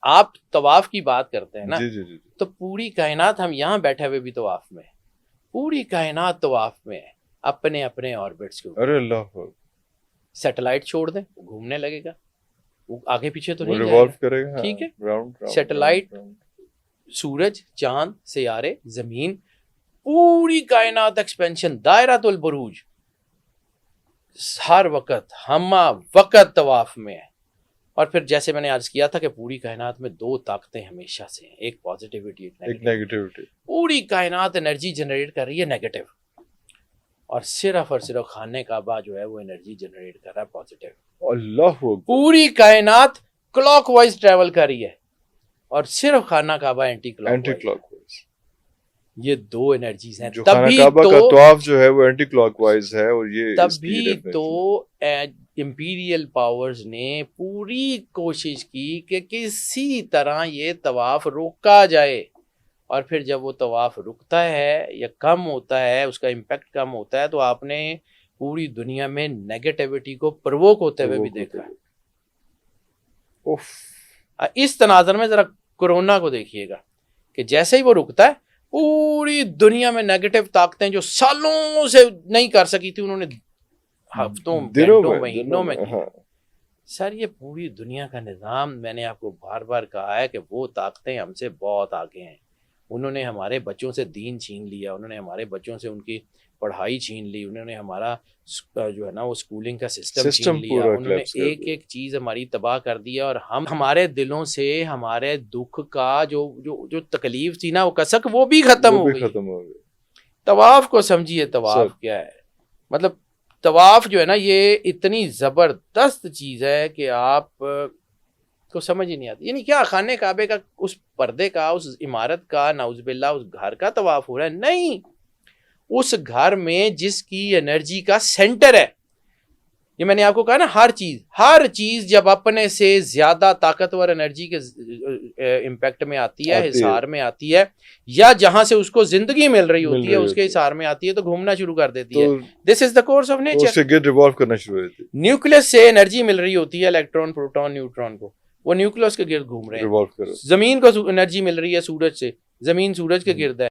آپ طواف کی بات کرتے ہیں نا، جی جی جی تو پوری کائنات، ہم یہاں بیٹھے ہوئے بھی طواف میں، پوری کائنات طواف میں ہے اپنے اپنے آربٹس کے اوپر. ارے اللہ، سیٹلائٹ چھوڑ دیں، وہ گھومنے لگے گا، وہ آگے پیچھے تو وہ نہیں جائے ریوالو گا. کرے گا. ٹھیک ہے، راؤنڈ سیٹلائٹ، سورج، چاند، سیارے، زمین، پوری کائنات ایکسپینشن، دائرۃ البروج، ہر وقت ہمہ وقت طواف میں ہے. اور پھر جیسے میں نے عرض کیا تھا کہ پوری کائنات میں دو طاقتیں ہمیشہ سے ہیں، ایک پازیٹیوٹی، ایک نیگیٹیوٹی. پوری کائنات انرجی جنریٹ کر رہی ہے نیگیٹو، اور صرف خانہ کعبہ جو ہے وہ انرجی جنریٹ کر رہا ہے پازیٹیو. اللہ، پوری کائنات کلاک وائز ٹریول کر رہی ہے اور صرف خانہ کعبہ اینٹی کلاک وائز. یہ دو انرجیز ہیں. جو خانہ کعبہ کا طواف جو ہے وہ اینٹی کلاک وائز ہے، اور یہ تبھی تو امپیریل پاورز نے پوری کوشش کی کہ کسی طرح یہ طواف روکا جائے. اور پھر جب وہ طواف رکتا ہے یا کم ہوتا ہے، اس کا امپیکٹ کم ہوتا ہے، تو آپ نے پوری دنیا میں نیگیٹیوٹی کو پرووک ہوتے ہوئے بھی دیکھا ہے. اس تناظر میں ذرا کورونا کو دیکھیے گا کہ جیسے ہی وہ رکتا ہے، پوری دنیا میں نیگیٹو طاقتیں جو سالوں سے نہیں کر سکی تھی، انہوں نے ہفتوں، گھنٹوں، مہینوں میں کی. سر یہ پوری دنیا کا نظام، میں نے آپ کو بار بار کہا ہے کہ وہ طاقتیں ہم سے بہت آگے ہیں. انہوں نے ہمارے بچوں سے دین چھین لیا، انہوں نے ہمارے بچوں سے ان کی پڑھائی چھین لی، انہوں نے ہمارا جو ہے نا وہ اسکولنگ کا سسٹم چھین لیا، انہوں نے ایک ایک چیز ہماری تباہ کر دیا. اور ہم ہمارے دلوں سے ہمارے دکھ کا جو تکلیف تھی نا، وہ کسک، وہ بھی ختم ہو گئی. طواف کو سمجھیے، طواف کیا ہے. مطلب طواف جو ہے نا، یہ اتنی زبردست چیز ہے کہ آپ کو سمجھ ہی نہیں آتی. یعنی کیا خانہ کعبے کا، اس پردے کا، اس عمارت کا، نعوذ باللہ اس گھر کا طواف ہو رہا ہے؟ نہیں، اس گھر میں جس کی انرجی کا سینٹر ہے. یہ میں نے آپ کو کہا نا، ہر چیز جب اپنے سے زیادہ طاقتور انرجی کے امپیکٹ میں آتی ہے، حصار میں آتی ہے، یا جہاں سے اس کو زندگی مل رہی ہوتی ہے اس کے حصار میں آتی ہے، تو گھومنا شروع کر دیتی ہے. دس از دا کورس آف نیچر. اس سے گیٹ ریوالو کرنا شروع ہو جاتی ہے. نیوکلس سے انرجی مل رہی ہوتی ہے، الیکٹران، پروٹون، نیوٹران کو، وہ نیوکلس کے گرد گھوم رہے ہیں. زمین کو انرجی مل رہی ہے سورج سے، زمین سورج کے گرد ہے.